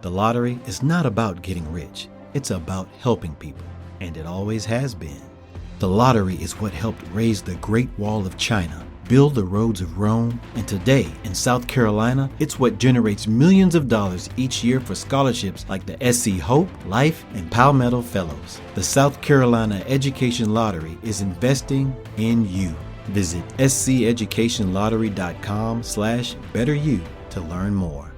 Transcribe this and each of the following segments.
The lottery is not about getting rich. It's about helping people, and it always has been. The lottery is what helped raise the Great Wall of China, build the roads of Rome, and today, in South Carolina, it's what generates millions of dollars each year for scholarships like the SC Hope, Life, and Palmetto Fellows. The South Carolina Education Lottery is investing in you. Visit sceducationlottery.com/betteryou to learn more.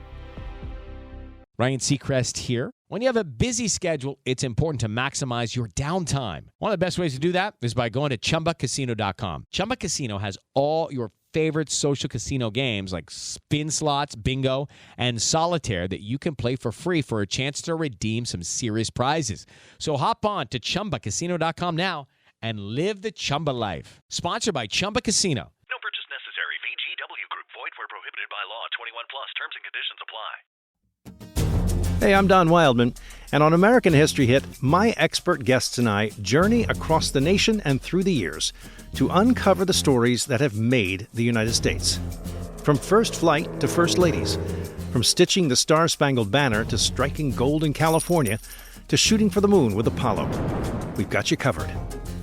Ryan Seacrest here. When you have a busy schedule, it's important to maximize your downtime. One of the best ways to do that is by going to ChumbaCasino.com. Chumba Casino has all your favorite social casino games like spin slots, bingo, and solitaire that you can play for free for a chance to redeem some serious prizes. So hop on to ChumbaCasino.com now and live the Chumba life. Sponsored by Chumba Casino. No purchase necessary. VGW Group. Void where prohibited by law. 21 plus. Terms and conditions apply. Hey, I'm Don Wildman, and on American History Hit, my expert guests and I journey across the nation and through the years to uncover the stories that have made the United States. From first flight to first ladies, from stitching the Star-Spangled Banner to striking gold in California to shooting for the moon with Apollo. We've got you covered.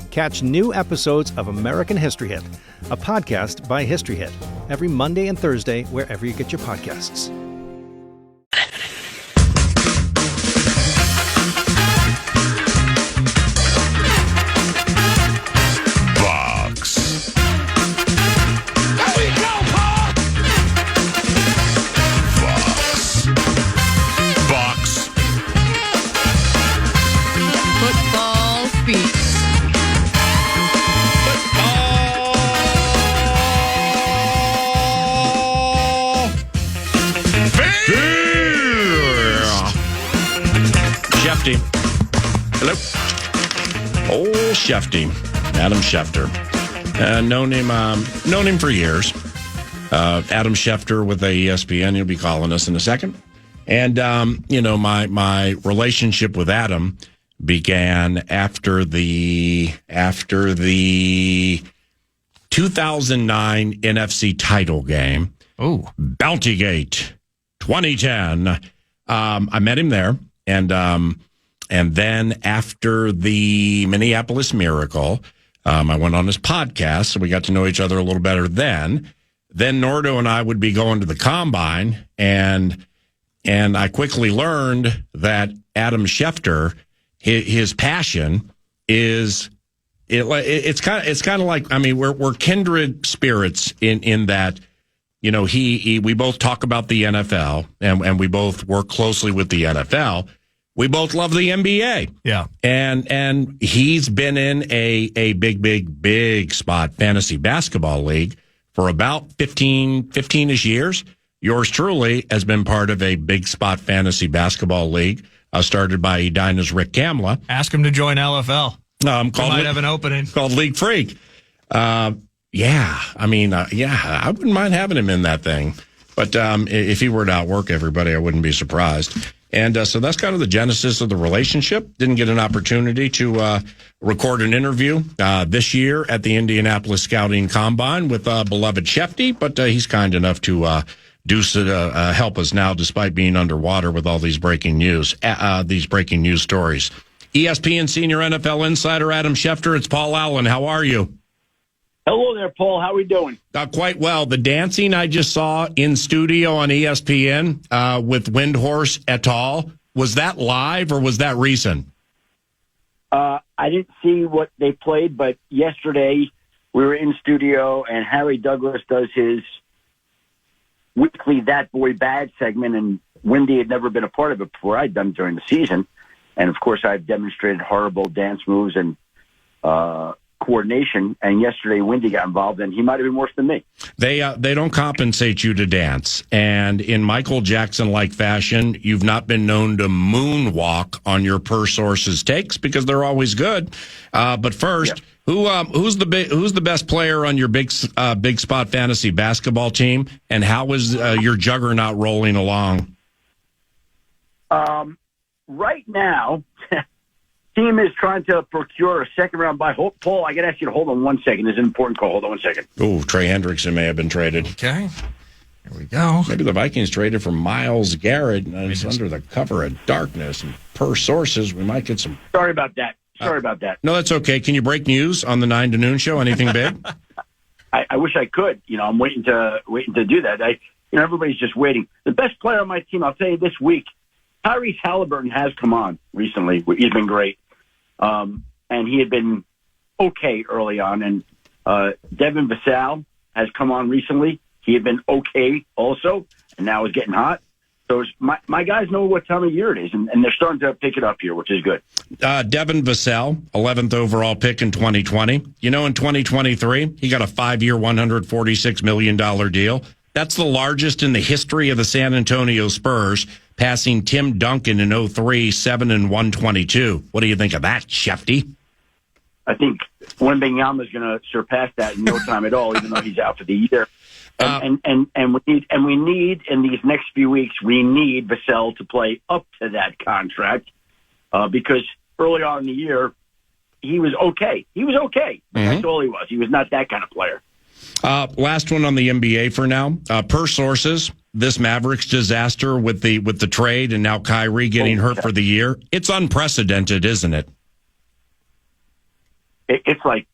Catch new episodes of American History Hit, a podcast by History Hit, every Monday and Thursday wherever you get your podcasts. Hello. Old Schefter, Adam Schefter. Known him for years. Adam Schefter with ESPN. He'll be calling us in a second. And my relationship with Adam began after the 2009 NFC title game. Oh, Bountygate 2010. I met him there. And then after the Minneapolis Miracle, I went on his podcast, so we got to know each other a little better then. Then Nordo and I would be going to the Combine, and I quickly learned that Adam Schefter, his passion is it's kind of like, I mean, we're kindred spirits in that, you know, we both talk about the NFL and we both work closely with the NFL. We both love the NBA. Yeah. And he's been in a big spot fantasy basketball league for about 15-ish years. Yours truly has been part of a big spot fantasy basketball league started by Edina's Rick Gamla. Ask him to join LFL. Might have an opening. Called League Freak. I wouldn't mind having him in that thing. But if he were to outwork everybody, I wouldn't be surprised. And so that's kind of the genesis of the relationship. Didn't get an opportunity to record an interview this year at the Indianapolis Scouting Combine with beloved Schefter, but he's kind enough to help us now, despite being underwater with all these breaking news stories. ESPN senior NFL insider Adam Schefter. It's Paul Allen. How are you? Hello there, Paul. How are we doing? Quite well. The dancing I just saw in studio on ESPN with Windhorse et al., was that live or was that recent? I didn't see what they played, but yesterday we were in studio and Harry Douglas does his weekly That Boy Bad segment, and Wendy had never been a part of it before. I'd done it during the season. And, of course, I've demonstrated horrible dance moves and coordination, and yesterday Wendy got involved, and he might have been worse than me. They don't compensate you to dance, and in Michael Jackson-like fashion, you've not been known to moonwalk on your per sources takes because they're always good. But first, who's the best player on your big spot fantasy basketball team, and how is your juggernaut rolling along? Right now. Team is trying to procure a second-round buy. Paul, I got to ask you to hold on 1 second. This is an important call. Hold on 1 second. Oh, Trey Hendrickson may have been traded. Okay. There we go. Maybe the Vikings traded for Myles Garrett, and it's under the cover of darkness. And per sources, we might get some. Sorry about that. No, that's okay. Can you break news on the 9 to noon show? Anything big? I wish I could. I'm waiting to do that. Everybody's just waiting. The best player on my team, I'll tell you this week, Tyrese Halliburton has come on recently. He's been great. And he had been okay early on. And Devin Vassell has come on recently. He had been okay also, and now is getting hot. So my guys know what time of year it is, and they're starting to pick it up here, which is good. Devin Vassell, 11th overall pick in 2020. In 2023, he got a 5-year, $146 million deal. That's the largest in the history of the San Antonio Spurs, passing Tim Duncan in 03, 7 and 122. What do you think of that, Schefty? I think Wembanyama is going to surpass that in no time at all, even though he's out for the year. And we need in these next few weeks, we need Vassell to play up to that contract because early on in the year, he was okay. That's all he was. He was not that kind of player. Last one on the NBA for now. Per sources, this Mavericks disaster with the trade and now Kyrie getting hurt for the year, it's unprecedented, isn't it? It's like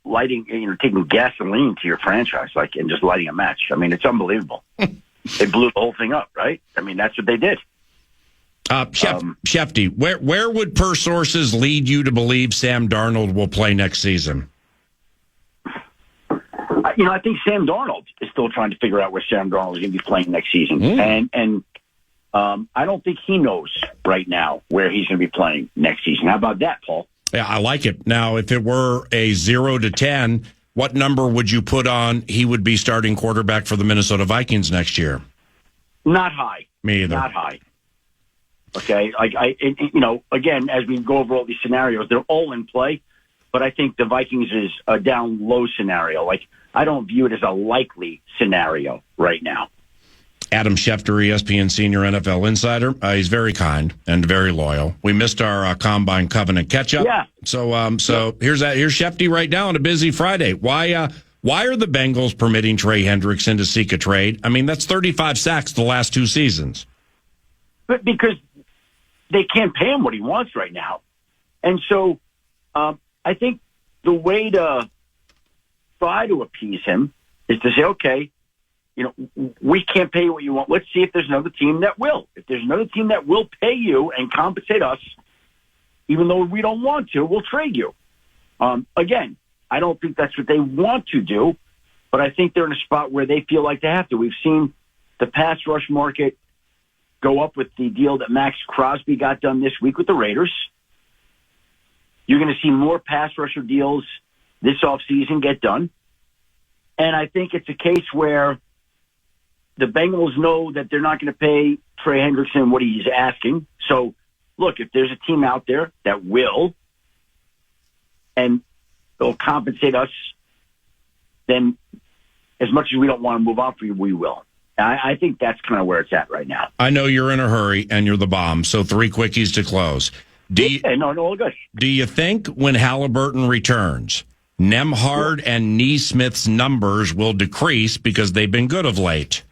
taking gasoline to your franchise, and just lighting a match. I mean, it's unbelievable. They blew the whole thing up, right? I mean, that's what they did. Schefty, where would per sources lead you to believe Sam Darnold will play next season? I think Sam Darnold is still trying to figure out where Sam Darnold is going to be playing next season. And I don't think he knows right now where he's going to be playing next season. How about that, Paul? Yeah, I like it. Now, if it were a 0 to 10, what number would you put on he would be starting quarterback for the Minnesota Vikings next year? Not high. Me either. Not high. Okay. Again, as we go over all these scenarios, they're all in play, but I think the Vikings is a down low scenario. I don't view it as a likely scenario right now. Adam Schefter, ESPN senior NFL insider. He's very kind and very loyal. We missed our Combine Covenant catch-up. Yeah. So here's Schefty right now on a busy Friday. Why are the Bengals permitting Trey Hendrickson to seek a trade? I mean, that's 35 sacks the last 2 seasons. But because they can't pay him what he wants right now. And so I think the way to try to appease him is to say, okay, we can't pay you what you want. Let's see if there's another team that will. If there's another team that will pay you and compensate us, even though we don't want to, we'll trade you. Again, I don't think that's what they want to do, but I think they're in a spot where they feel like they have to. We've seen the pass rush market go up with the deal that Max Crosby got done this week with the Raiders. You're going to see more pass rusher deals this offseason get done. And I think it's a case where the Bengals know that they're not going to pay Trey Hendrickson what he's asking. So, look, if there's a team out there that will, and they'll compensate us, then as much as we don't want to move on for you, we will. I think that's kind of where it's at right now. I know you're in a hurry and you're the bomb, so 3 quickies to close. All good. Do you think when Halliburton returns, Nemhard and Neesmith's numbers will decrease because they've been good of late?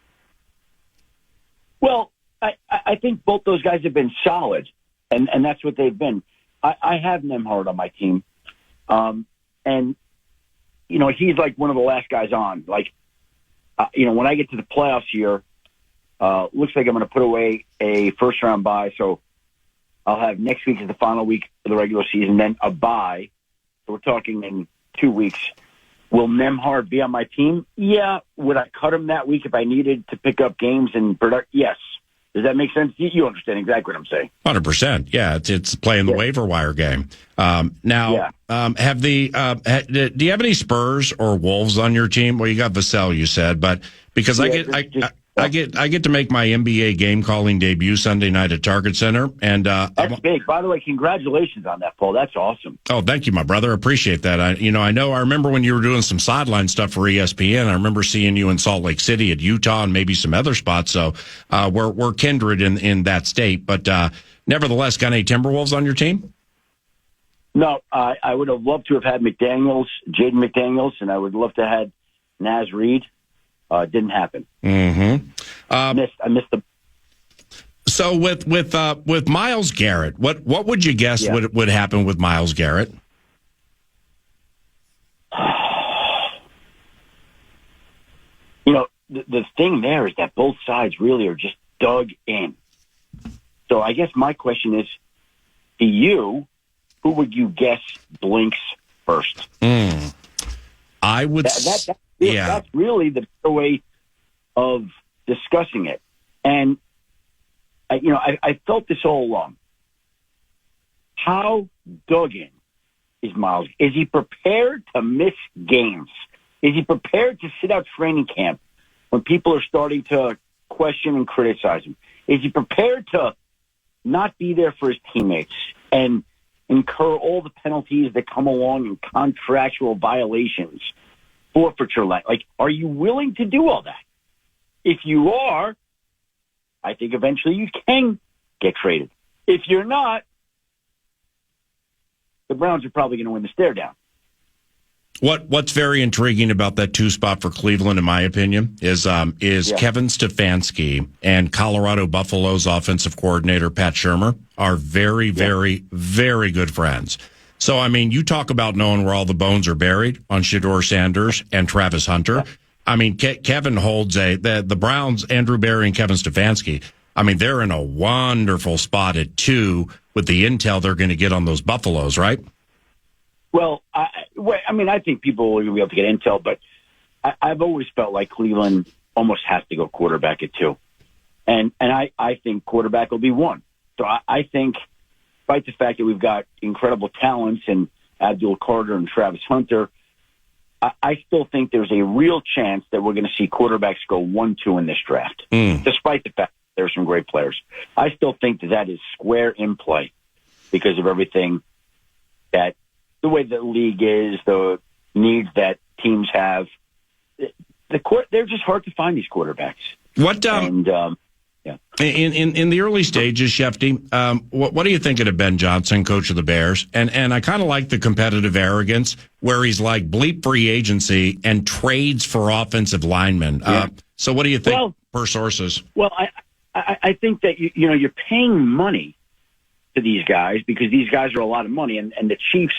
Well, I think both those guys have been solid, and that's what they've been. I have Nemhard on my team, and he's like one of the last guys on. When I get to the playoffs here, looks like I'm going to put away a first-round bye, so I'll have next week as the final week of the regular season, then a bye. So we're talking in 2 weeks. Will Nemhard be on my team? Yeah. Would I cut him that week if I needed to pick up games and product? Yes. Does that make sense? You understand exactly what I'm saying. 100%. Yeah, it's playing the waiver wire game. Do you have any Spurs or Wolves on your team? Well, you got Vassell, you said, but because I get to make my NBA game calling debut Sunday night at Target Center, and that's big. By the way, congratulations on that, Paul. That's awesome. Oh, thank you, my brother. Appreciate that. I remember when you were doing some sideline stuff for ESPN. I remember seeing you in Salt Lake City, at Utah, and maybe some other spots. So we're kindred in that state. But nevertheless, got any Timberwolves on your team? No, I would have loved to have had Jaden McDaniels, and I would love to have had Naz Reid. Didn't happen. Mm-hmm. I missed the. So with Myles Garrett, what would you guess would happen with Myles Garrett? The thing there is that both sides really are just dug in. So I guess my question is, to you, who would you guess blinks first? I would. That's really the way of discussing it. And I felt this all along. How dug in is Myles? Is he prepared to miss games? Is he prepared to sit out training camp when people are starting to question and criticize him? Is he prepared to not be there for his teammates and incur all the penalties that come along and contractual violations, forfeiture? Like, are you willing to do all that? If you are, I think eventually you can get traded. If you're not, the Browns are probably going to win the stare down. What's very intriguing about that 2 spot for Cleveland, in my opinion, is Kevin Stefanski and Colorado Buffalo's offensive coordinator, Pat Shurmur, are very, very, very good friends. So, I mean, you talk about knowing where all the bones are buried on Shedeur Sanders and Travis Hunter. I mean, Kevin holds the Browns, Andrew Berry and Kevin Stefanski. I mean, they're in a wonderful spot at 2 with the intel they're going to get on those Buffaloes, right? Well, I think people will be able to get intel, but I've always felt like Cleveland almost has to go quarterback at 2. And I think quarterback will be 1. So I think, despite the fact that we've got incredible talents in Abdul Carter and Travis Hunter, I still think there's a real chance that we're going to see quarterbacks go 1-2 in this draft, despite the fact that there are some great players. I still think that is square in play because of everything that the way the league is, the needs that teams have. They're just hard to find, these quarterbacks. In the early stages, Shefty, what do you think of Ben Johnson, coach of the Bears? And I kind of like the competitive arrogance where he's like bleep free agency and trades for offensive linemen. So what do you think per sources? Well, I think that you're paying money to these guys because these guys are a lot of money, and the Chiefs,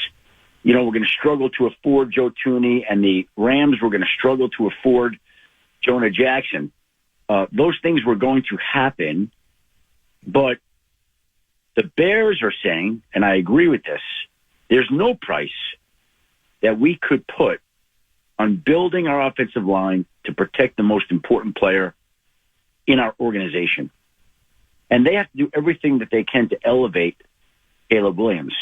we're going to struggle to afford Joe Thuney, and the Rams were going to struggle to afford Jonah Jackson. Those things were going to happen, but the Bears are saying, and I agree with this, there's no price that we could put on building our offensive line to protect the most important player in our organization. And they have to do everything that they can to elevate Caleb Williams.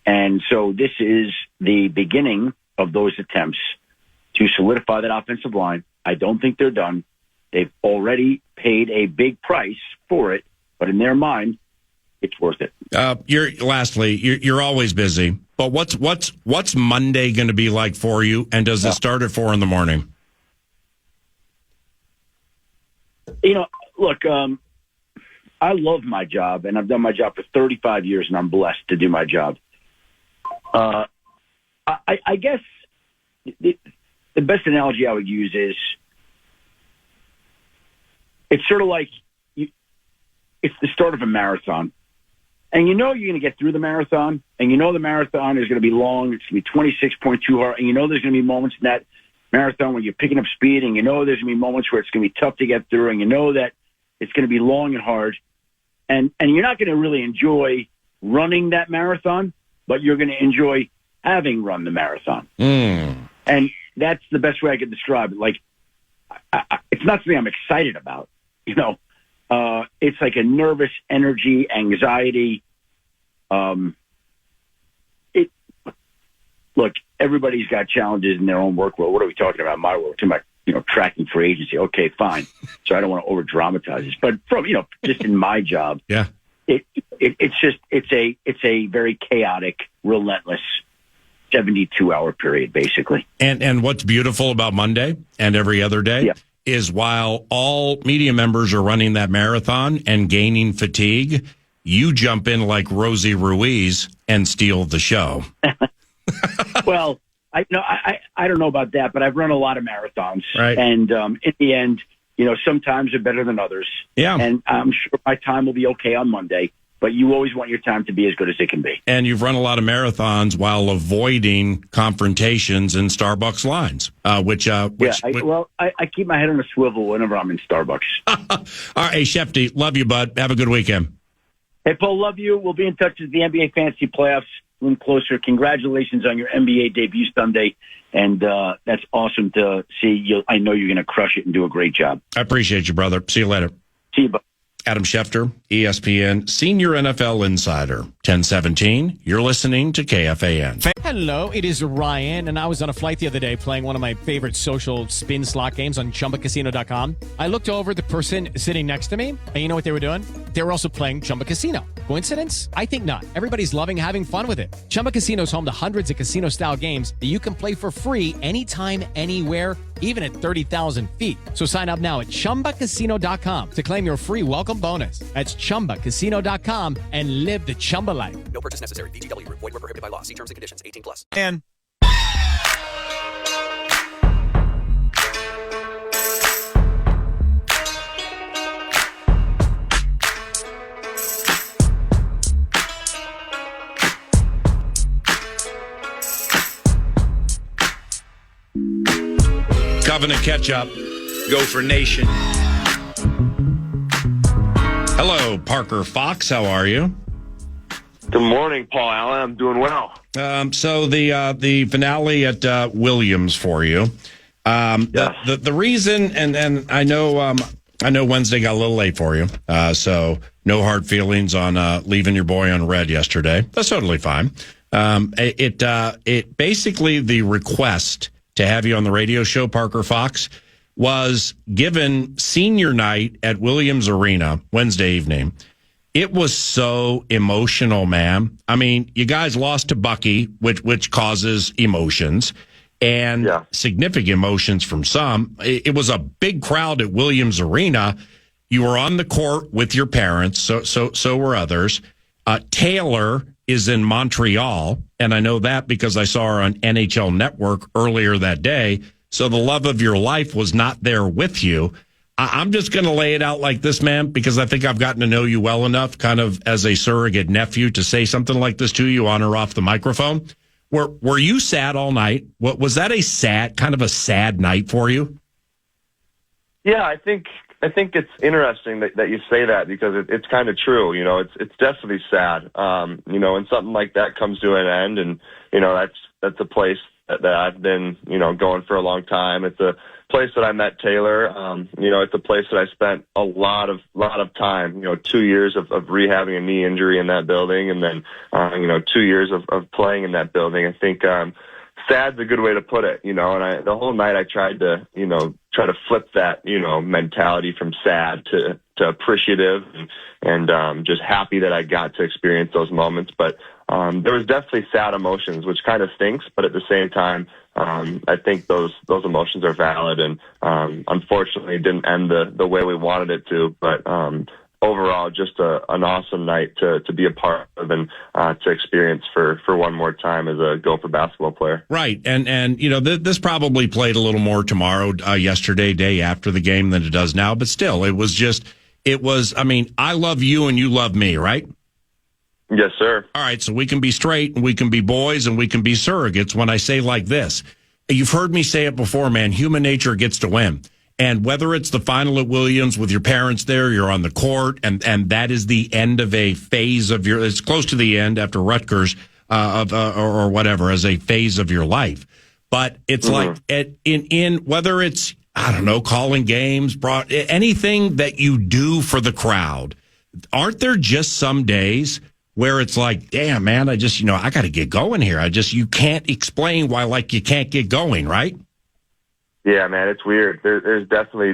And so this is the beginning of those attempts to solidify that offensive line. I don't think they're done. They've already paid a big price for it, but in their mind, it's worth it. You're always busy, but what's Monday going to be like for you? And does it start at 4 a.m? Look, I love my job, and I've done my job for 35 years, and I'm blessed to do my job. I guess the best analogy I would use is it's sort of like it's the start of a marathon. And you're going to get through the marathon, and the marathon is going to be long. It's going to be 26.2 hard, and there's going to be moments in that marathon where you're picking up speed, and there's going to be moments where it's going to be tough to get through, and that it's going to be long and hard. And you're not going to really enjoy running that marathon, but you're going to enjoy having run the marathon. And that's the best way I could describe it. Like, it's not something I'm excited about, it's like a nervous energy, anxiety. Look, everybody's got challenges in their own work world. What are we talking about? My world, talking about, tracking for agency. Okay, fine. So I don't want to over dramatize this, but from, just in my job, it's a very chaotic, relentless 72-hour period, basically. And what's beautiful about Monday and every other day is while all media members are running that marathon and gaining fatigue, you jump in like Rosie Ruiz and steal the show. Well, I don't know about that, but I've run a lot of marathons. Right. And in the end, sometimes they're better than others. Yeah. And I'm sure my time will be okay on Monday. But you always want your time to be as good as it can be. And you've run a lot of marathons while avoiding confrontations in Starbucks lines, I keep my head on a swivel whenever I'm in Starbucks. All right, hey, Schefter, love you, bud. Have a good weekend. Hey, Paul, love you. We'll be in touch as the NBA Fantasy Playoffs loom closer. Congratulations on your NBA debut Sunday. And that's awesome to see. I know you're going to crush it and do a great job. I appreciate you, brother. See you later. See you, bud. Adam Schefter, ESPN Senior NFL Insider, 1017. You're listening to KFAN. Hello, it is Ryan, and I was on a flight the other day playing one of my favorite social spin slot games on ChumbaCasino.com. I looked over at the person sitting next to me, and you know what they were doing? They were also playing Chumba Casino. Coincidence? I think not. Everybody's loving having fun with it. Chumba Casino is home to hundreds of casino-style games that you can play for free anytime, anywhere, even at 30,000 feet. So sign up now at ChumbaCasino.com to claim your free welcome bonus. That's ChumbaCasino.com and live the Chumba life. No purchase necessary. VGW. Void where prohibited by law. See terms and conditions. 18+. And Covenant Ketchup. Go for nation. Hello, Parker Fox. How are you? Good morning, Paul Allen. I'm doing well. So the finale at Williams for you. Yes. The reason, and I know Wednesday got a little late for you. So no hard feelings on leaving your boy on red yesterday. That's totally fine. It basically, the request to have you on the radio show, Parker Fox, was given senior night at Williams Arena Wednesday evening. It was so emotional, man. I mean, you guys lost to Bucky, which causes emotions, and significant emotions from some. It was a big crowd at Williams Arena. You were on the court with your parents, so were others. Taylor is in Montreal, and I know that because I saw her on NHL Network earlier that day. So the love of your life was not there with you. I'm just going to lay it out like this, man, because I think I've gotten to know you well enough, kind of as a surrogate nephew, to say something like this to you on or off the microphone. Were you sad all night? Was that a sad night for you? Yeah, I think it's interesting that you say that, because it's kind of true. It's definitely sad. And something like that comes to an end, and that's a place that I've been going for a long time. It's a place that I met Taylor. It's a place that I spent a lot of time. 2 years of rehabbing a knee injury in that building, and then 2 years of playing in that building. I think sad's a good way to put it. And the whole night I tried to flip that mentality from sad to appreciative and just happy that I got to experience those moments. But there was definitely sad emotions, which kind of stinks, but at the same time, I think those emotions are valid, and unfortunately it didn't end the way we wanted it to. But overall, just an awesome night to be a part of and to experience for one more time as a Gopher basketball player. Right, and this probably played a little more tomorrow, yesterday, day after the game, than it does now. But still, it was. I mean, I love you and you love me, right? Yes, sir. All right, so we can be straight and we can be boys and we can be surrogates when I say like this. You've heard me say it before, man. Human nature gets to win. And whether it's the final at Williams with your parents there, you're on the court, and that is the end of a phase of it's close to the end after Rutgers or whatever, as a phase of your life. But it's like in whether it's, I don't know, calling games, anything that you do for the crowd, aren't there just some days where it's like, damn, man, I just, I got to get going here. You can't explain why, you can't get going, right? Yeah, man, it's weird. There's definitely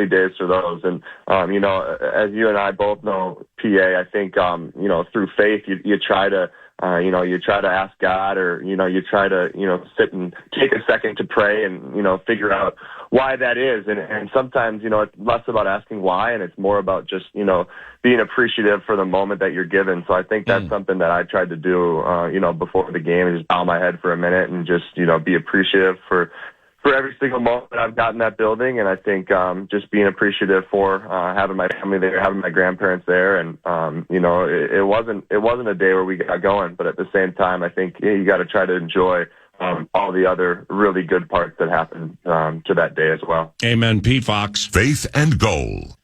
days for those. And, as you and I both know, PA, I think, through faith, you try to, you try to ask God, or, you try to, sit and take a second to pray and, figure out why that is. And sometimes, it's less about asking why, and it's more about just, being appreciative for the moment that you're given. So I think that's something that I tried to do, before the game, is just bow my head for a minute and just, be appreciative for every single moment that I've got in that building. And I think just being appreciative for having my family there, having my grandparents there. And, it wasn't a day where we got going, but at the same time, I think you got to try to enjoy all the other really good parts that happened to that day as well. Amen. Pete Fox. Faith and Goal.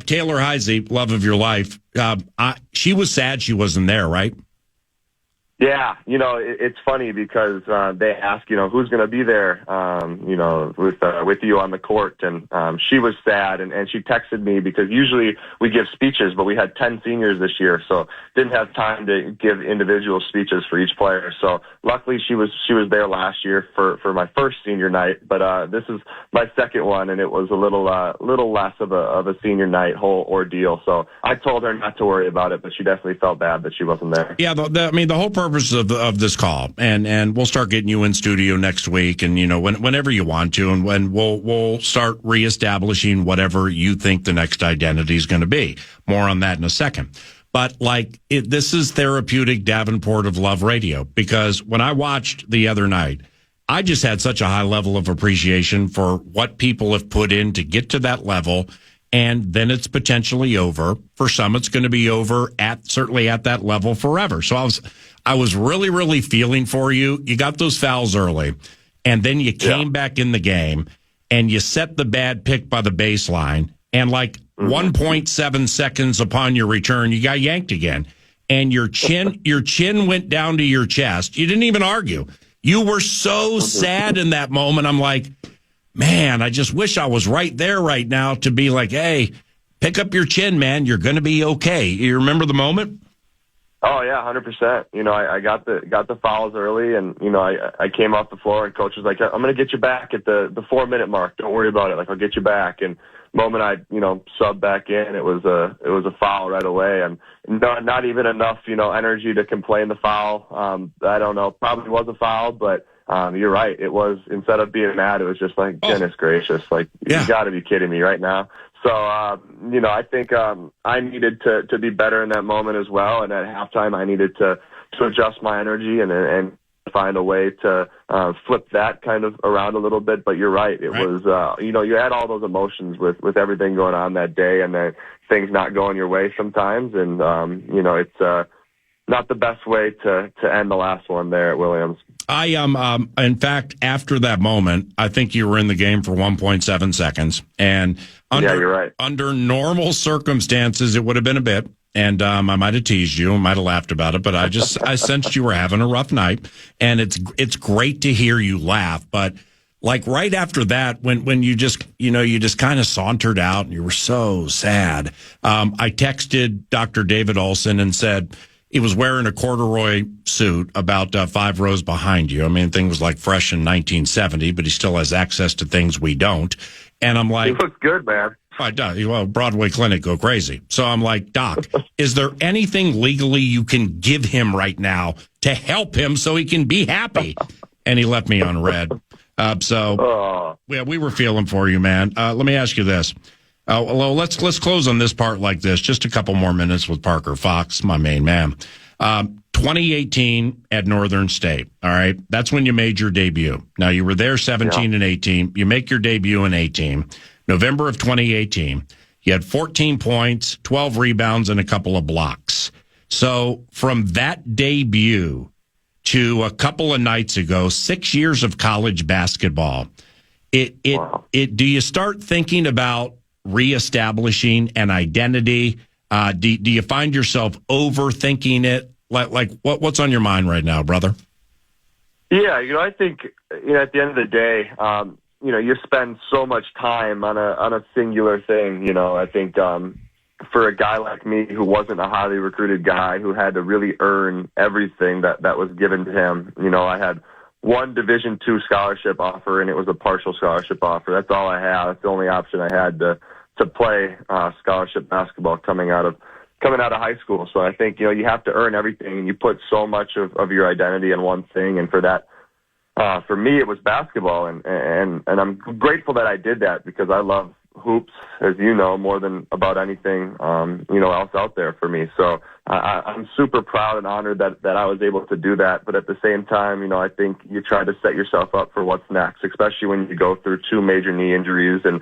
Taylor Heisey, love of your life. She was sad she wasn't there, right? Yeah, it's funny because they ask, who's going to be there, with you on the court, and she was sad, and she texted me because usually we give speeches, but we had 10 seniors this year, so didn't have time to give individual speeches for each player. So luckily she was there last year for my first senior night, but this is my second one, and it was a little less of a senior night whole ordeal. So I told her not to worry about it, but she definitely felt bad that she wasn't there. Yeah, the whole purpose of this call, and we'll start getting you in studio next week, and whenever you want to, and when we'll start reestablishing whatever you think the next identity is going to be. More on that in a second. But this is therapeutic Davenport of Love Radio, because when I watched the other night, I just had such a high level of appreciation for what people have put in to get to that level. And then it's potentially over. For some, it's going to be over certainly at that level forever. So I was really, really feeling for you. You got those fouls early, and then you came back in the game, and you set the bad pick by the baseline, and 1.7 seconds upon your return, you got yanked again, and your chin went down to your chest. You didn't even argue. You were so sad in that moment. I'm like, man, I just wish I was right there right now to be like, hey, pick up your chin, man. You're going to be okay. You remember the moment? Oh yeah, 100%. I got the fouls early, and I came off the floor, and coach was like, "I'm going to get you back at the 4-minute mark. Don't worry about it. I'll get you back." And the moment I subbed back in, it was a foul right away, and not even enough energy to complain the foul. I don't know, probably was a foul, but. You're right. It was, instead of being mad, it was just like, goodness gracious, you got to be kidding me right now. So, I think I needed to be better in that moment as well. And at halftime, I needed to adjust my energy and find a way to flip that kind of around a little bit. But you're right. It was, you had all those emotions with everything going on that day, and then things not going your way sometimes. And, it's not the best way to end the last one there at Williams. In fact, after that moment, I think you were in the game for 1.7 seconds. And you're right. Under normal circumstances, it would have been a bit. And I might have teased you and might have laughed about it, but I sensed you were having a rough night. And it's great to hear you laugh. But right after that, when you just kind of sauntered out and you were so sad, I texted Dr. David Olson and said, he was wearing a corduroy suit about 5 rows behind you. I mean, thing was fresh in 1970, but he still has access to things we don't. And I'm like, he looks good, man. Well, Broadway Clinic go crazy. So I'm like, Doc, is there anything legally you can give him right now to help him so he can be happy? And he left me on red. Yeah, we were feeling for you, man. Let me ask you this. Well, let's close on this part like this. Just a couple more minutes with Parker Fox, my main man. 2018 at Northern State. All right. That's when you made your debut. Now, you were there 17 and 18. You make your debut in 18. November of 2018. You had 14 points, 12 rebounds, and a couple of blocks. So from that debut to a couple of nights ago, 6 years of college basketball, do you start thinking about reestablishing an identity? Do you find yourself overthinking it? What's on your mind right now, brother? Yeah, I think at the end of the day, you spend so much time on a singular thing. I think for a guy like me who wasn't a highly recruited guy, who had to really earn everything that was given to him, I had one Division II scholarship offer, and it was a partial scholarship offer. That's all I had. That's the only option I had to play scholarship basketball coming out of high school. So I think you have to earn everything, and you put so much of your identity in one thing. And for that for me, it was basketball, and I'm grateful that I did that because I love hoops, as you know, more than about anything, else out there for me. So I'm super proud and honored that I was able to do that. But at the same time, I think you try to set yourself up for what's next, especially when you go through 2 major knee injuries and,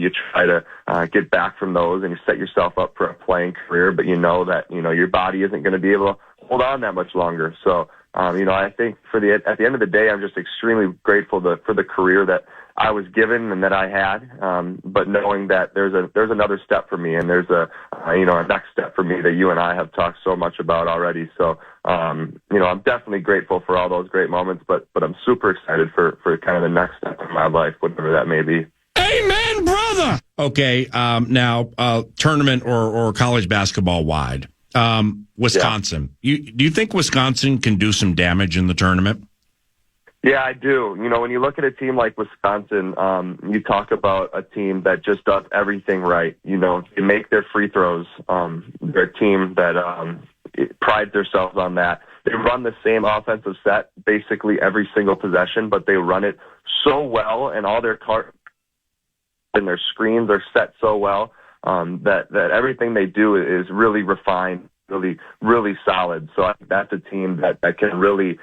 you try to get back from those and you set yourself up for a playing career, but you know that, your body isn't going to be able to hold on that much longer. So, I think at the end of the day, I'm just extremely grateful for the career that I was given and that I had, but knowing that there's another step for me and there's a next step for me that you and I have talked so much about already. So, I'm definitely grateful for all those great moments, but I'm super excited for kind of the next step in my life, whatever that may be. Amen, brother. Okay, now tournament or college basketball wide, Wisconsin. Yeah. Do you think Wisconsin can do some damage in the tournament? Yeah, I do. When you look at a team like Wisconsin, you talk about a team that just does everything right. They make their free throws. They're a team that prides themselves on that. They run the same offensive set basically every single possession, but they run it so well, and all their and their screens are set so well that everything they do is really refined, really, really solid. So I think that's a team that can really,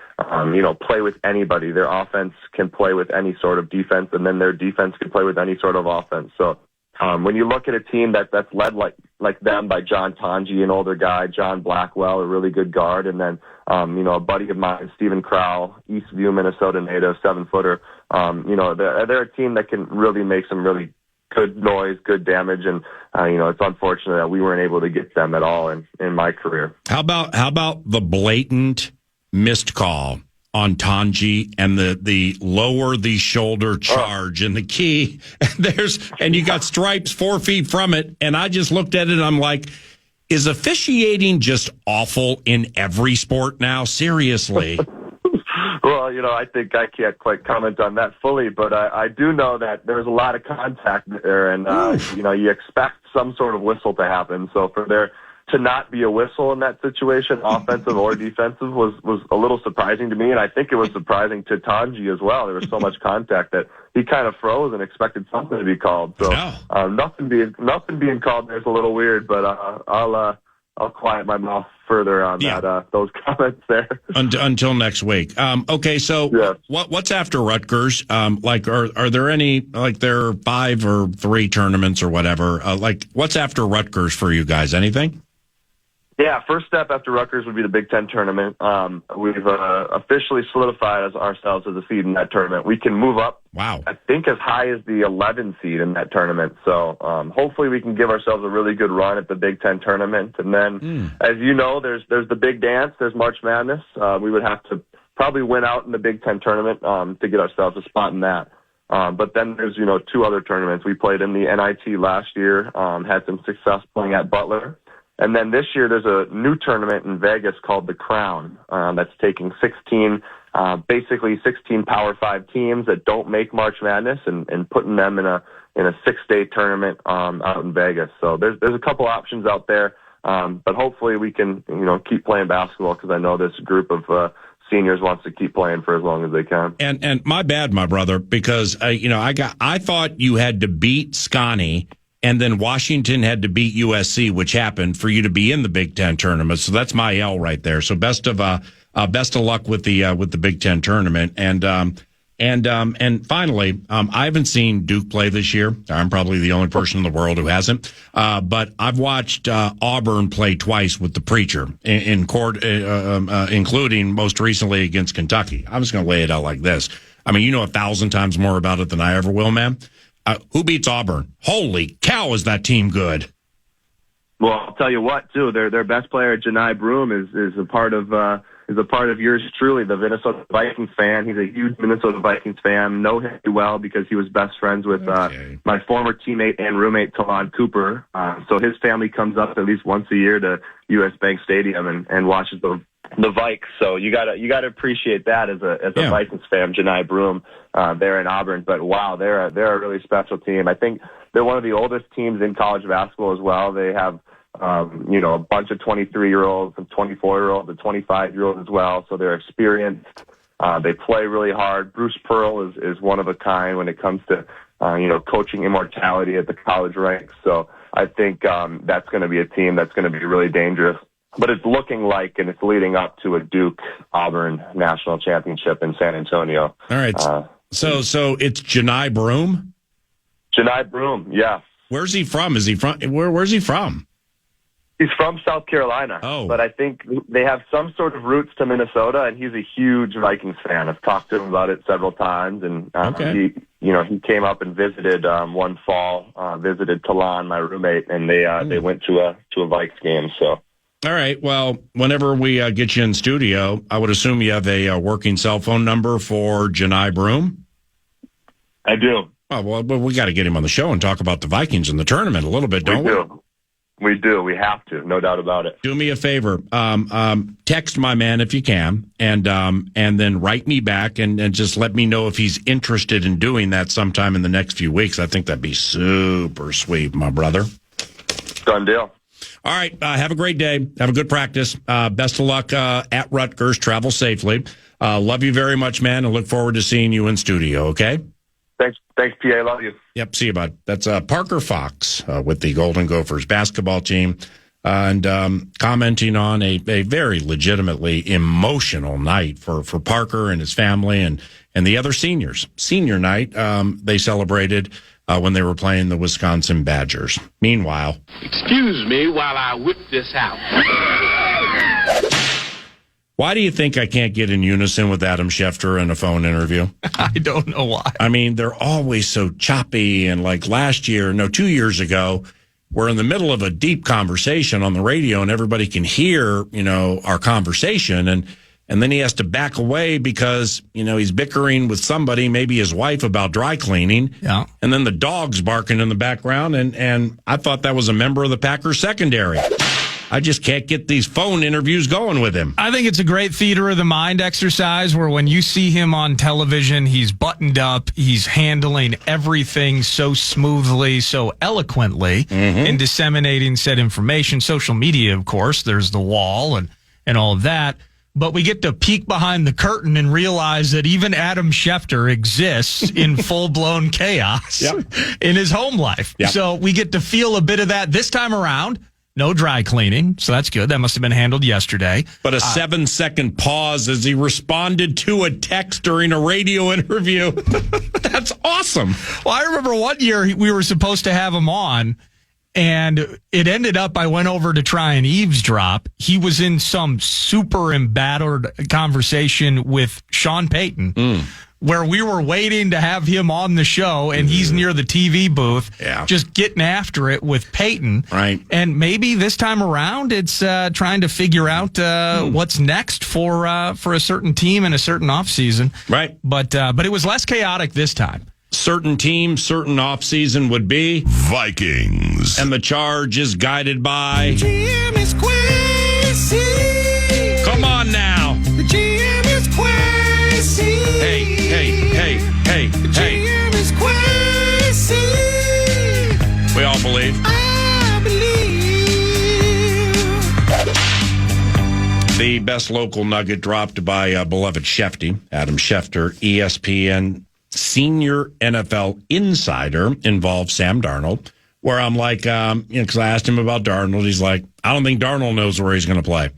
play with anybody. Their offense can play with any sort of defense, and then their defense can play with any sort of offense. So when you look at a team that's led like them by John Tonji, an older guy, John Blackwell, a really good guard, and then, a buddy of mine, Stephen Crowell, Eastview, Minnesota native, 7-footer, they're a team that can really make some really good noise, good damage, and it's unfortunate that we weren't able to get them at all in my career. How about the blatant missed call on Tonji and the lower the shoulder charge in the key? And you got stripes 4 feet from it, and I just looked at it and I'm like, is officiating just awful in every sport now? Seriously. Well, I think I can't quite comment on that fully, but I do know that there's a lot of contact there, and, you expect some sort of whistle to happen. So for there to not be a whistle in that situation, offensive or defensive, was a little surprising to me, and I think it was surprising to Tonji as well. There was so much contact that he kind of froze and expected something to be called. So nothing being called there's a little weird, but I'll quiet my mouth further on those comments there. Until next week. Okay, so what's after Rutgers? Are there any, there are 5 or 3 tournaments or whatever? What's after Rutgers for you guys? Anything? Yeah, first step after Rutgers would be the Big Ten tournament. We've officially solidified ourselves as a seed in that tournament. We can move up, I think, as high as the 11 seed in that tournament. So hopefully we can give ourselves a really good run at the Big Ten tournament. And then, as you know, there's the big dance. There's March Madness. We would have to probably win out in the Big Ten tournament to get ourselves a spot in that. But then there's, 2 other tournaments. We played in the NIT last year, had some success playing at Butler. And then this year there's a new tournament in Vegas called the Crown that's taking 16 Power 5 teams that don't make March Madness and putting them in a 6-day tournament out in Vegas. So there's a couple options out there, but hopefully we can keep playing basketball because I know this group of seniors wants to keep playing for as long as they can. And my bad, my brother, because I thought you had to beat Scotty. And then Washington had to beat USC, which happened for you to be in the Big Ten tournament. So that's my L right there. So best of luck with the Big Ten tournament. And finally, I haven't seen Duke play this year. I'm probably the only person in the world who hasn't. But I've watched Auburn play twice with the Preacher in court, including most recently against Kentucky. I'm just going to lay it out like this. I mean, 1,000 times more about it than I ever will, man. Who beats Auburn? Holy cow, is that team good? Well, I'll tell you what, too. Their best player, Janai Broom, is a part of yours truly, the Minnesota Vikings fan. He's a huge Minnesota Vikings fan. Know him well because he was best friends with my former teammate and roommate, Talon Cooper. So his family comes up at least once a year to U.S. Bank Stadium and watches the Vikes. So you gotta appreciate that as a Vikings fan, Janai Broom, there in Auburn. But wow, they're a really special team. I think they're one of the oldest teams in college basketball as well. They have a bunch of 23-year-olds and 24-year-olds and 25-year-olds as well. So they're experienced. They play really hard. Bruce Pearl is one of a kind when it comes to, coaching immortality at the college ranks. So I think that's going to be a team that's going to be really dangerous. But it's looking like, and it's leading up to a Duke-Auburn national championship in San Antonio. All right. So it's Janai Broom? Janai Broom, yeah. Where's he from? Where's he from? He's from South Carolina. Oh. But I think they have some sort of roots to Minnesota, and he's a huge Vikings fan. I've talked to him about it several times, and he came up and visited one fall, visited Talon, my roommate, and they went to a Vikes game, so. All right. Well, whenever we get you in studio, I would assume you have a working cell phone number for Janai Broom? I do. Oh, well, we got to get him on the show and talk about the Vikings and the tournament a little bit, don't we? We do. We have to. No doubt about it. Do me a favor. Text my man if you can, and then write me back and just let me know if he's interested in doing that sometime in the next few weeks. I think that'd be super sweet, my brother. Done deal. All right. Have a great day. Have a good practice. Best of luck at Rutgers. Travel safely. Love you very much, man, and look forward to seeing you in studio, okay? Thanks, PA. Love you. Yep, see you, bud. That's Parker Fox with the Golden Gophers basketball team and commenting on a very legitimately emotional night for Parker and his family and the other seniors. Senior night, they celebrated when they were playing the Wisconsin Badgers. Meanwhile... Excuse me while I whip this out. Why do you think I can't get in unison with Adam Schefter in a phone interview? I don't know why. I mean, they're always so choppy. And like 2 years ago, we're in the middle of a deep conversation on the radio and everybody can hear, our conversation. And then he has to back away because, he's bickering with somebody, maybe his wife, about dry cleaning. Yeah. And then the dog's barking in the background. And I thought that was a member of the Packers secondary. I just can't get these phone interviews going with him. I think it's a great theater of the mind exercise where when you see him on television, he's buttoned up, he's handling everything so smoothly, so eloquently in disseminating said information. Social media, of course, there's the wall and all of that. But we get to peek behind the curtain and realize that even Adam Schefter exists in full-blown chaos in his home life. Yep. So we get to feel a bit of that this time around. No dry cleaning, so that's good. That must have been handled yesterday. But a 7-second pause as he responded to a text during a radio interview. That's awesome. Well, I remember one year we were supposed to have him on, and it ended up I went over to try and eavesdrop. He was in some super embattled conversation with Sean Payton. Where we were waiting to have him on the show, and he's near the TV booth, just getting after it with Peyton. Right. And maybe this time around, it's trying to figure out what's next for a certain team in a certain offseason. Right. But it was less chaotic this time. Certain team, certain offseason would be Vikings. And the charge is guided by GM is Quincy. Come on now. The GM is Quincy. Hey. The GM is Quincy. We all believe. I believe. The best local nugget dropped by beloved Shefty, Adam Schefter, ESPN senior NFL insider, involved Sam Darnold, where I'm like, because I asked him about Darnold. He's like, I don't think Darnold knows where he's going to play.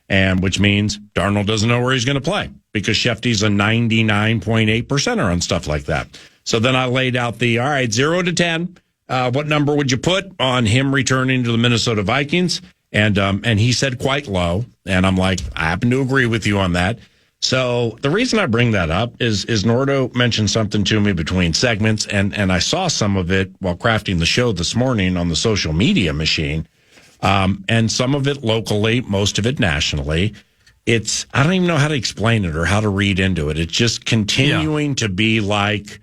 And which means Darnold doesn't know where he's going to play because Shefty's a 99.8%er on stuff like that. So then I laid out the, all right, 0 to 10. What number would you put on him returning to the Minnesota Vikings? And he said quite low. And I'm like, I happen to agree with you on that. So the reason I bring that up is Nordo mentioned something to me between segments, and I saw some of it while crafting the show this morning on the social media machine. And some of it locally, most of it nationally. I don't even know how to explain it or how to read into it. It's just continuing to be like,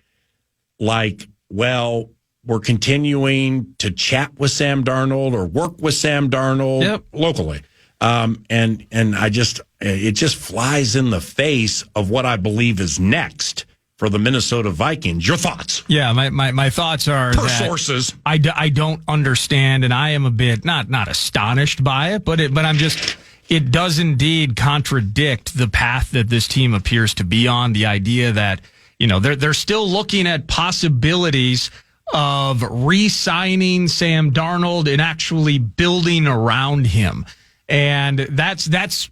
well, we're continuing to chat with Sam Darnold or work with Sam Darnold locally. And it just flies in the face of what I believe is next for the Minnesota Vikings. Your thoughts? Yeah, my thoughts are per sources. I don't understand, and I am a bit not astonished by it, but I'm just it does indeed contradict the path that this team appears to be on. The idea that, they're still looking at possibilities of re-signing Sam Darnold and actually building around him. And that's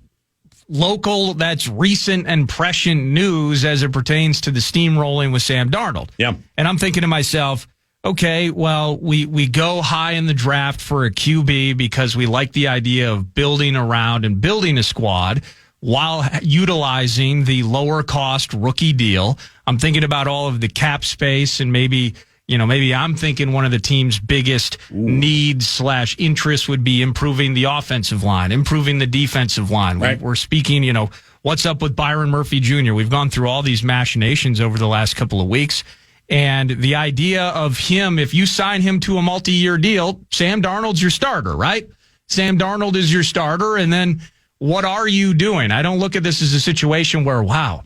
local, that's recent and prescient news as it pertains to the steamrolling with Sam Darnold. Yeah. And I'm thinking to myself, okay, well, we go high in the draft for a QB because we like the idea of building around and building a squad while utilizing the lower cost rookie deal. I'm thinking about all of the cap space, and maybe I'm thinking one of the team's biggest needs / interests would be improving the offensive line, improving the defensive line. Right. We're speaking, what's up with Byron Murphy Jr.? We've gone through all these machinations over the last couple of weeks. And the idea of him, if you sign him to a multi-year deal, Sam Darnold's your starter, right? Sam Darnold is your starter. And then what are you doing? I don't look at this as a situation where, wow,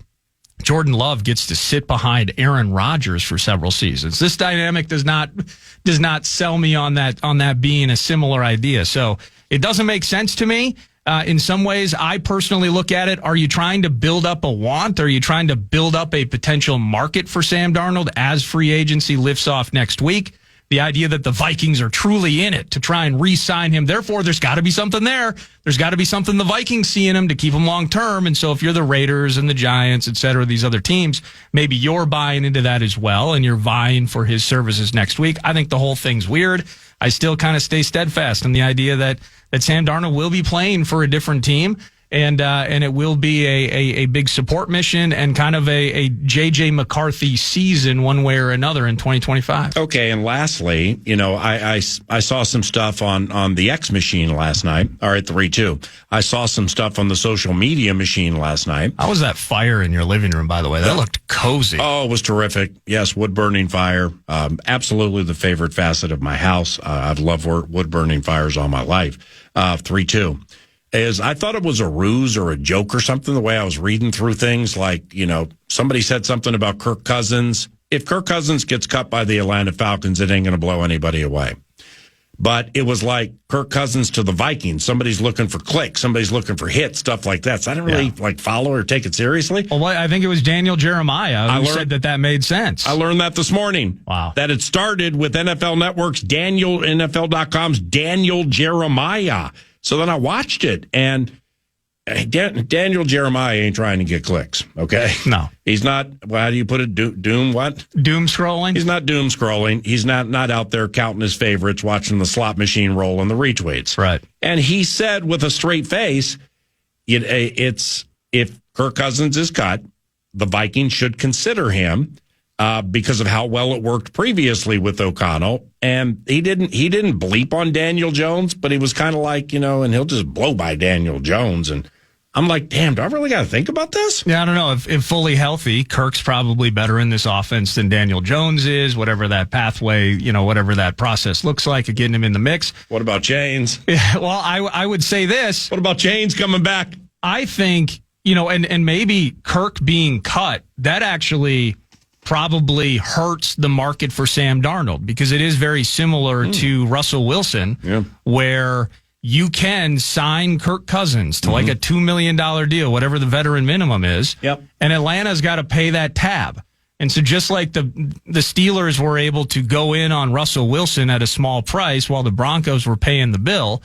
Jordan Love gets to sit behind Aaron Rodgers for several seasons. This dynamic does not sell me on that being a similar idea. So it doesn't make sense to me. In some ways, I personally look at it. Are you trying to build up a want? Are you trying to build up a potential market for Sam Darnold as free agency lifts off next week? The idea that the Vikings are truly in it to try and re-sign him. Therefore, there's got to be something there. There's got to be something the Vikings see in him to keep him long term. And so if you're the Raiders and the Giants, et cetera, these other teams, maybe you're buying into that as well, and you're vying for his services next week. I think the whole thing's weird. I still kind of stay steadfast in the idea that Sam Darnold will be playing for a different team, and it will be a big support mission and kind of a J.J. McCarthy season one way or another in 2025. Okay, and lastly, I saw some stuff on the X machine last night, or at 3-2. I saw some stuff on the social media machine last night. How was that fire in your living room, by the way? That looked cozy. Oh, it was terrific. Yes, wood-burning fire. Absolutely the favorite facet of my house. I've loved wood-burning fires all my life. 3-2. I thought it was a ruse or a joke or something, the way I was reading through things. Like, somebody said something about Kirk Cousins. If Kirk Cousins gets cut by the Atlanta Falcons, it ain't going to blow anybody away. But it was like Kirk Cousins to the Vikings. Somebody's looking for clicks. Somebody's looking for hits, stuff like that. So I didn't really follow or take it seriously. Well, I think it was Daniel Jeremiah who said that made sense. I learned that this morning. Wow. That it started with NFL Network's NFL.com's Daniel Jeremiah. So then I watched it, and Daniel Jeremiah ain't trying to get clicks, okay? No. He's not, how do you put it, doom what? Doom scrolling? He's not doom scrolling. He's not out there counting his favorites, watching the slot machine roll and the retweets. Right. And he said with a straight face, it's if Kirk Cousins is cut, the Vikings should consider him because of how well it worked previously with O'Connell. And he didn't bleep on Daniel Jones, but he was kind of like, and he'll just blow by Daniel Jones. And I'm like, damn, do I really got to think about this? Yeah, I don't know. If fully healthy, Kirk's probably better in this offense than Daniel Jones is, whatever that pathway, whatever that process looks like of getting him in the mix. What about Chains? Yeah, well, I would say this. What about Chains coming back? I think, and maybe Kirk being cut, that actually probably hurts the market for Sam Darnold, because it is very similar to Russell Wilson, where you can sign Kirk Cousins to like a $2 million deal, whatever the veteran minimum is. Yep. And Atlanta's got to pay that tab. And so just like the Steelers were able to go in on Russell Wilson at a small price while the Broncos were paying the bill,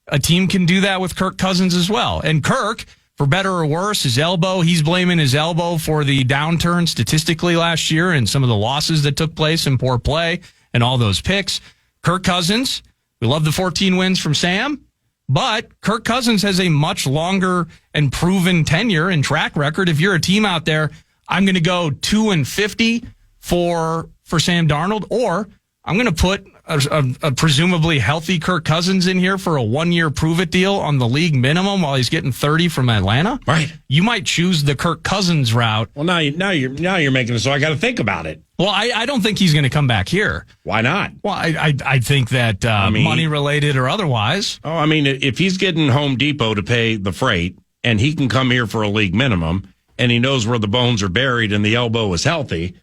a team can do that with Kirk Cousins as well. And Kirk, for better or worse, his elbow, he's blaming his elbow for the downturn statistically last year and some of the losses that took place in poor play and all those picks. Kirk Cousins, we love the 14 wins from Sam, but Kirk Cousins has a much longer and proven tenure and track record. If you're a team out there, I'm going to go 2-50 for Sam Darnold, or I'm going to put a presumably healthy Kirk Cousins in here for a 1-year prove-it deal on the league minimum while he's getting 30 from Atlanta. Right. You might choose the Kirk Cousins route. Well, now you're making it so I got to think about it. Well, I don't think he's going to come back here. Why not? Well, I think that money related or otherwise. Oh, I mean, if he's getting Home Depot to pay the freight and he can come here for a league minimum and he knows where the bones are buried and the elbow is healthy,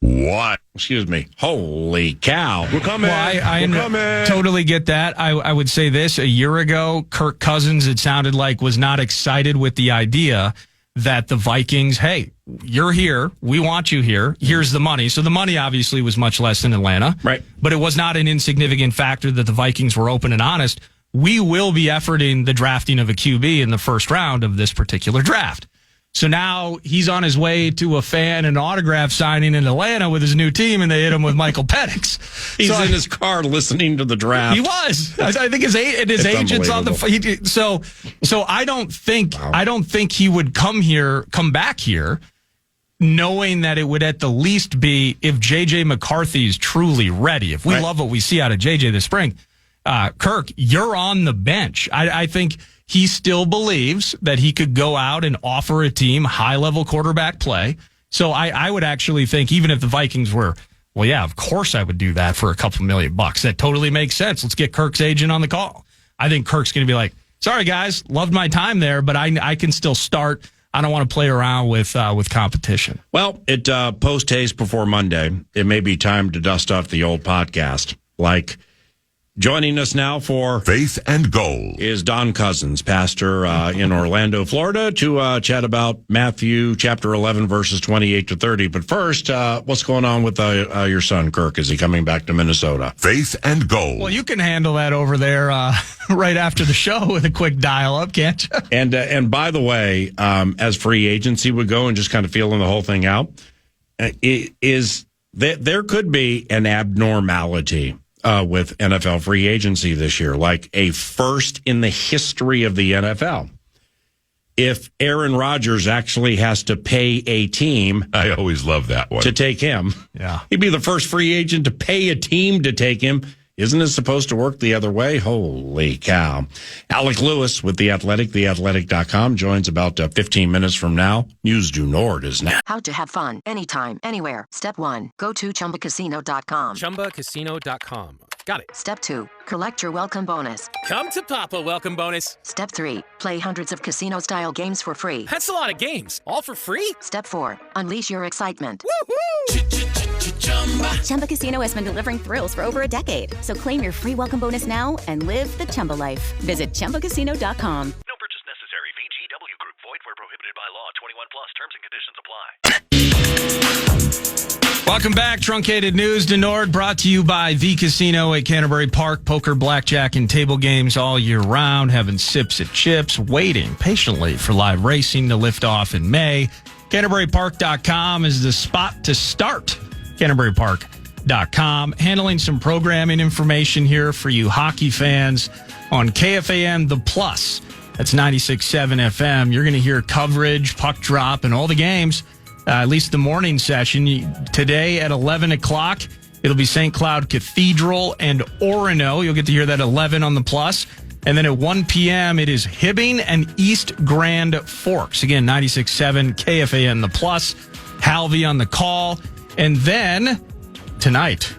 What? Excuse me. Holy cow. We're coming. Well, I We're coming. totally get that. I would say this. A year ago, Kirk Cousins, it sounded like, was not excited with the idea that the Vikings, hey, you're here. We want you here. Here's the money. So the money obviously was much less than Atlanta. Right. But it was not an insignificant factor that the Vikings were open and honest. We will be efforting the drafting of a QB in the first round of this particular draft. So now he's on his way to a fan and autograph signing in Atlanta with his new team, and they hit him with Michael Penix. He's in his car listening to the draft. He was. I think his agent's on the. So I don't think he would come back here, knowing that it would at the least be if JJ McCarthy is truly ready. If we love what we see out of JJ this spring, Kirk, you're on the bench. I think he still believes that he could go out and offer a team high-level quarterback play. So I would actually think, even if the Vikings were, well, yeah, of course I would do that for a couple $1 million. That totally makes sense. Let's get Kirk's agent on the call. I think Kirk's going to be like, sorry, guys, loved my time there, but I can still start. I don't want to play around with competition. Well, it post-haste before Monday, it may be time to dust off the old podcast. Like, joining us now for Faith and Goal is Don Cousins, pastor in Orlando, Florida, to chat about Matthew chapter 11, verses 28 to 30. But first, what's going on with your son, Kirk? Is he coming back to Minnesota? Faith and Goal. Well, you can handle that over there right after the show with a quick dial-up, can't you? And by the way, as free agency would go and just kind of feeling the whole thing out, there could be an abnormality with NFL free agency this year, like a first in the history of the NFL. If Aaron Rodgers actually has to pay a team, I always love that one, to take him, he'd be the first free agent to pay a team to take him. Isn't it supposed to work the other way? Holy cow. Alec Lewis with The Athletic, theathletic.com, joins about 15 minutes from now. News du Nord is now. How to have fun anytime, anywhere. Step 1, go to ChumbaCasino.com. ChumbaCasino.com. Got it. Step 2, collect your welcome bonus. Come to Papa welcome bonus. Step 3, play hundreds of casino-style games for free. That's a lot of games. All for free? Step 4, unleash your excitement. Chumba Casino has been delivering thrills for over a decade. So claim your free welcome bonus now and live the Chumba life. Visit ChumbaCasino.com. No purchase necessary. VGW Group. Void where prohibited by law. 21 plus. Terms and conditions apply. Welcome back. Truncated News du Nord brought to you by The Casino at Canterbury Park. Poker, blackjack, and table games all year round. Having sips at chips. Waiting patiently for live racing to lift off in May. CanterburyPark.com is the spot to start. CanterburyPark.com. Handling some programming information here for you hockey fans on KFAN The Plus. That's 96.7 FM. You're going to hear coverage, puck drop, and all the games, at least the morning session. Today at 11 o'clock, it'll be St. Cloud Cathedral and Orono. You'll get to hear that at 11 on The Plus. And then at 1 p.m., it is Hibbing and East Grand Forks. Again, 96.7 KFAN The Plus. Halvey on the call. And then tonight,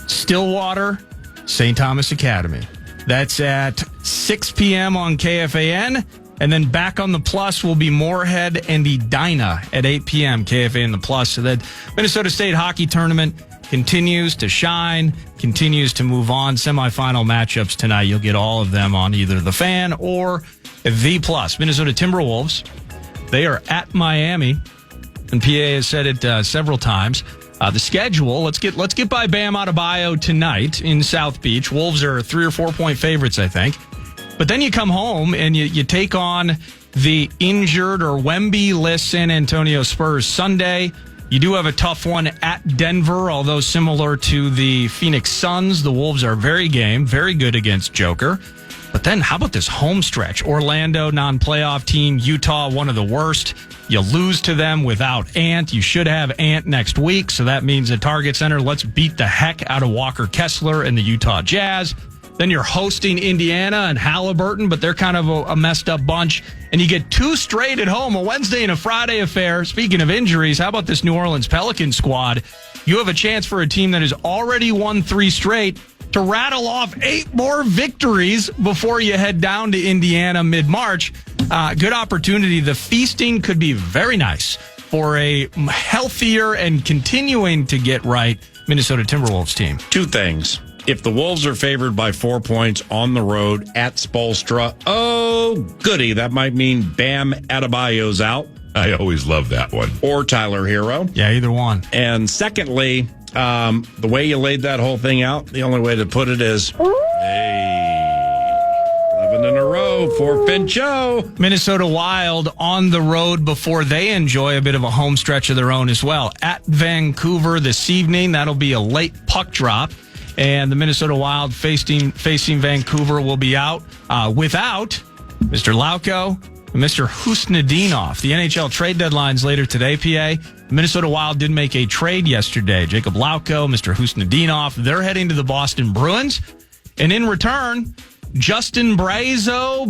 Stillwater, St. Thomas Academy. That's at 6 p.m. on KFAN. And then back on The Plus will be Moorhead and Edina at 8 p.m. KFAN The Plus. So that Minnesota State hockey tournament continues to shine, continues to move on. Semifinal matchups tonight. You'll get all of them on either The Fan or The Plus. Minnesota Timberwolves, they are at Miami. And PA has said it several times. The schedule, let's get by Bam Adebayo tonight in South Beach. Wolves are 3 or 4 point favorites, I think. But then you come home and you take on the injured or Wemby-less San Antonio Spurs Sunday. You do have a tough one at Denver, although similar to the Phoenix Suns. The Wolves are very good against Joker. But then how about this home stretch? Orlando, non-playoff team. Utah, one of the worst. You lose to them without Ant. You should have Ant next week, so that means at Target Center, let's beat the heck out of Walker Kessler and the Utah Jazz. Then you're hosting Indiana and Halliburton, but they're kind of a messed up bunch. And you get 2 straight at home, a Wednesday and a Friday affair. Speaking of injuries, how about this New Orleans Pelicans squad? You have a chance for a team that has already won 3 straight to rattle off 8 more victories before you head down to Indiana mid-March. Good opportunity. The feasting could be very nice for a healthier and continuing to get right Minnesota Timberwolves team. Two things. If the Wolves are favored by 4 points on the road at Spoelstra, oh, goody. That might mean Bam Adebayo's out. I always love that one. Or Tyler Hero. Yeah, either one. And secondly, the way you laid that whole thing out, the only way to put it is, hey, 11 in a row for Pinchot. Minnesota Wild on the road before they enjoy a bit of a home stretch of their own as well. At Vancouver this evening, that'll be a late puck drop. And the Minnesota Wild facing Vancouver will be out without Mr. Lauko and Mr. Husnudinov. The NHL trade deadline's later today, PA. The Minnesota Wild did make a trade yesterday. Jacob Lauko, Mr. Husnudinov, they're heading to the Boston Bruins. And in return, Justin Brazo.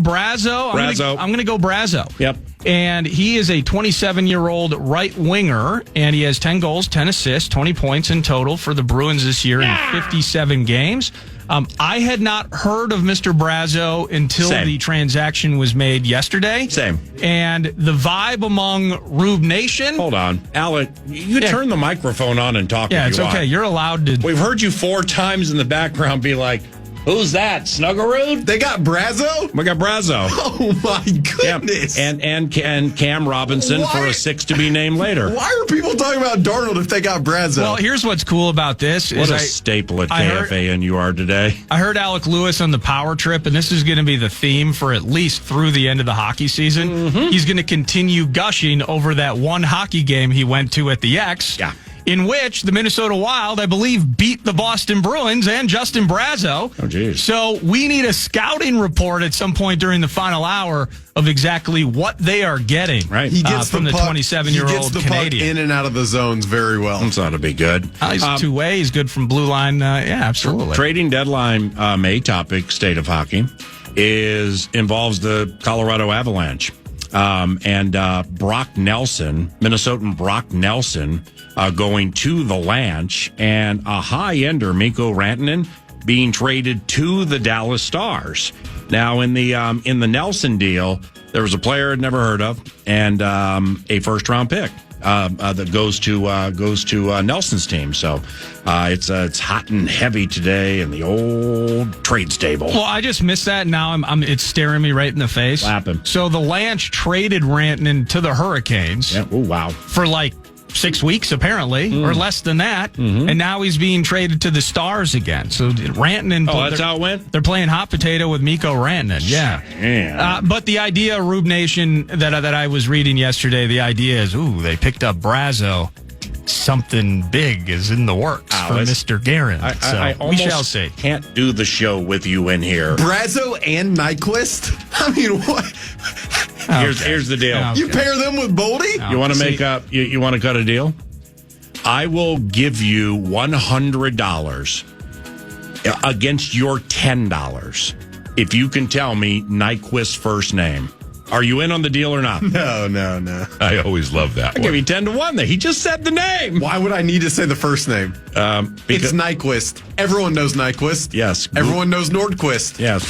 I'm going to go Brazo. Yep. And he is a 27-year-old right winger, and he has 10 goals, 10 assists, 20 points in total for the Bruins this year in 57 games. I had not heard of Mr. Brazo until the transaction was made yesterday. Same. And the vibe among Rube Nation. Hold on. Alec, you turn the microphone on and talk if you want. Yeah, it's okay. You're allowed to. We've heard you 4 times in the background be like, who's that? Snuggerud? They got Brazo? We got Brazo. Oh, my goodness. Yeah. And Cam Robinson for a 6 to be named later. Why are people talking about Darnold if they got Brazo? Well, here's what's cool about this. What a staple at KFAN you are today. I heard Alec Lewis on the Power Trip, and this is going to be the theme for at least through the end of the hockey season. Mm-hmm. He's going to continue gushing over that one hockey game he went to at the X. Yeah. In which the Minnesota Wild, I believe, beat the Boston Bruins and Justin Brazo. Oh, geez. So we need a scouting report at some point during the final hour of exactly what they are getting He gets from the 27-year-old He gets the Canadian. puck in and out of the zones very well. That's ought to be good. He's two-way. He's good from blue line. Yeah, absolutely. Trading deadline May topic, state of hockey, involves the Colorado Avalanche. And Minnesotan Brock Nelson, going to the Lanch, and a high-ender, Mikko Rantanen, being traded to the Dallas Stars. Now, in the Nelson deal, there was a player I'd never heard of, and a first-round pick that goes to Nelson's team. So it's hot and heavy today in the old trade stable. Well, I just missed that. Now it's staring me right in the face. What happened? So the Lanch traded Rantanen to the Hurricanes. Yeah. Oh, wow. For like 6 weeks, apparently, or less than that. Mm-hmm. And now he's being traded to the Stars again. So Rantanen. Oh, that's how it went? They're playing hot potato with Mikko Rantanen. Yeah. But the idea, Rube Nation, that I was reading yesterday, the idea is, they picked up Brazo. Something big is in the works for Mr. Guerin. I we shall see. Can't do the show with you in here. Brazo and Nyquist? I mean, what? Here's the deal. Okay. You pair them with Boldy? You want to make up? You want to cut a deal? I will give you $100 against your $10 if you can tell me Nyquist's first name. Are you in on the deal or not? No. I always love that. I give you 10-1 there. He just said the name. Why would I need to say the first name? It's Nyquist. Everyone knows Nyquist. Yes. Everyone knows Nordquist. Yes.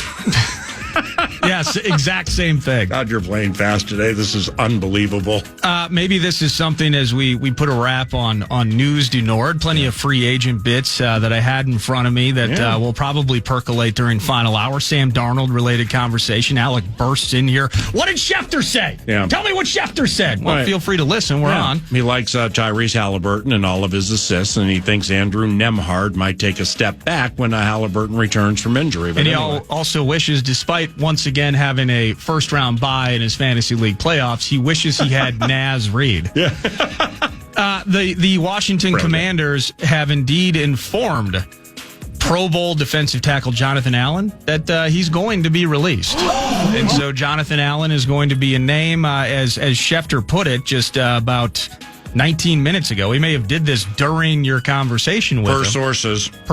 Yes, exact same thing. God, you're playing fast today. This is unbelievable. Maybe this is something as we put a wrap on News du Nord. Plenty of free agent bits that I had in front of me that will probably percolate during final hour. Sam Darnold related conversation. Alec bursts in here. What did Schefter say? Yeah. Tell me what Schefter said. Well, feel free to listen. We're on. He likes Tyrese Halliburton and all of his assists, and he thinks Andrew Nemhard might take a step back when Halliburton returns from injury. But and he also wishes, despite once again having a first-round bye in his fantasy league playoffs, he wishes he had Naz Reid. Yeah. The Washington Commanders have indeed informed Pro Bowl defensive tackle Jonathan Allen that he's going to be released. And so Jonathan Allen is going to be a name, as Schefter put it, just about 19 minutes ago. He may have did this during your conversation with him. Per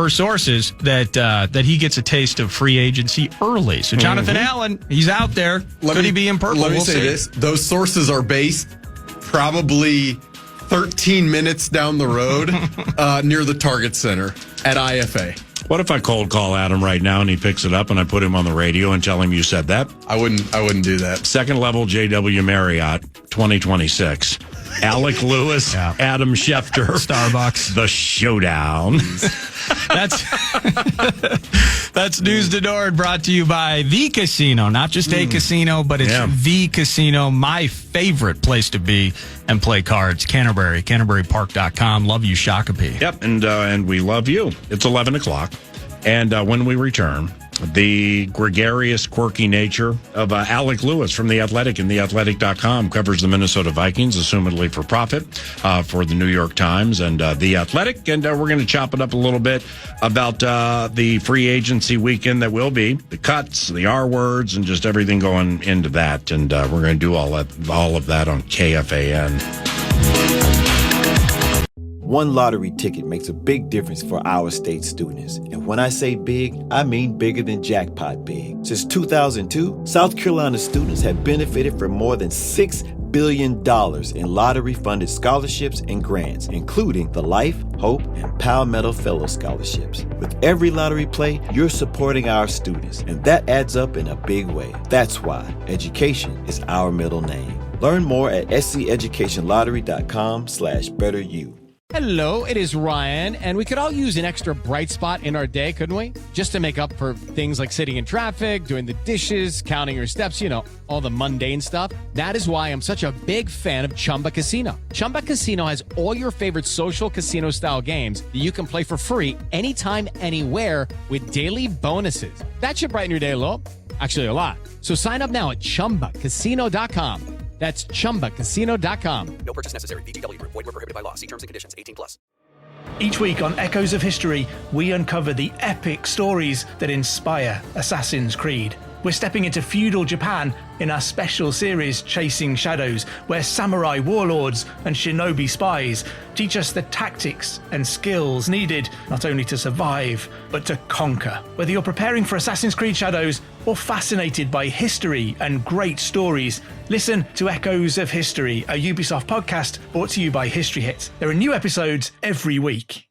sources, that he gets a taste of free agency early. So Jonathan Allen, he's out there. Could he be in purple? Let me say this. Those sources are based probably 13 minutes down the road near the Target Center at IFA. What if I cold call Adam right now and he picks it up and I put him on the radio and tell him you said that? I wouldn't do that. Second level JW Marriott 2026. Alec Lewis, Adam Schefter, Starbucks, the showdown. That's News to Nord, brought to you by The Casino. Not just a casino, but it's The Casino, my favorite place to be and play cards. Canterbury, CanterburyPark.com. Love you, Shakopee. Yep, and we love you. It's 11 o'clock. And when we return, the gregarious, quirky nature of Alec Lewis from The Athletic and TheAthletic.com covers the Minnesota Vikings, assumedly for profit, for the New York Times and The Athletic. And we're going to chop it up a little bit about the free agency weekend that will be, the cuts, the R words, and just everything going into that. And we're going to do all of that on KFAN. One lottery ticket makes a big difference for our state students. And when I say big, I mean bigger than jackpot big. Since 2002, South Carolina students have benefited from more than $6 billion in lottery-funded scholarships and grants, including the Life, Hope, and Palmetto Fellow Scholarships. With every lottery play, you're supporting our students, and that adds up in a big way. That's why education is our middle name. Learn more at sceducationlottery.com/betteryou. Hello, it is Ryan, and we could all use an extra bright spot in our day, couldn't we? Just to make up for things like sitting in traffic, doing the dishes, counting your steps, all the mundane stuff. That is why I'm such a big fan of Chumba Casino. Chumba Casino has all your favorite social casino-style games that you can play for free anytime, anywhere with daily bonuses. That should brighten your day a little. Actually, a lot. So sign up now at ChumbaCasino.com. That's ChumbaCasino.com. No purchase necessary. VGW Group. Void where prohibited by law. See terms and conditions. 18+. Each week on Echoes of History, we uncover the epic stories that inspire Assassin's Creed. We're stepping into feudal Japan in our special series Chasing Shadows, where samurai warlords and shinobi spies teach us the tactics and skills needed not only to survive, but to conquer. Whether you're preparing for Assassin's Creed Shadows or fascinated by history and great stories, listen to Echoes of History, a Ubisoft podcast brought to you by History Hit. There are new episodes every week.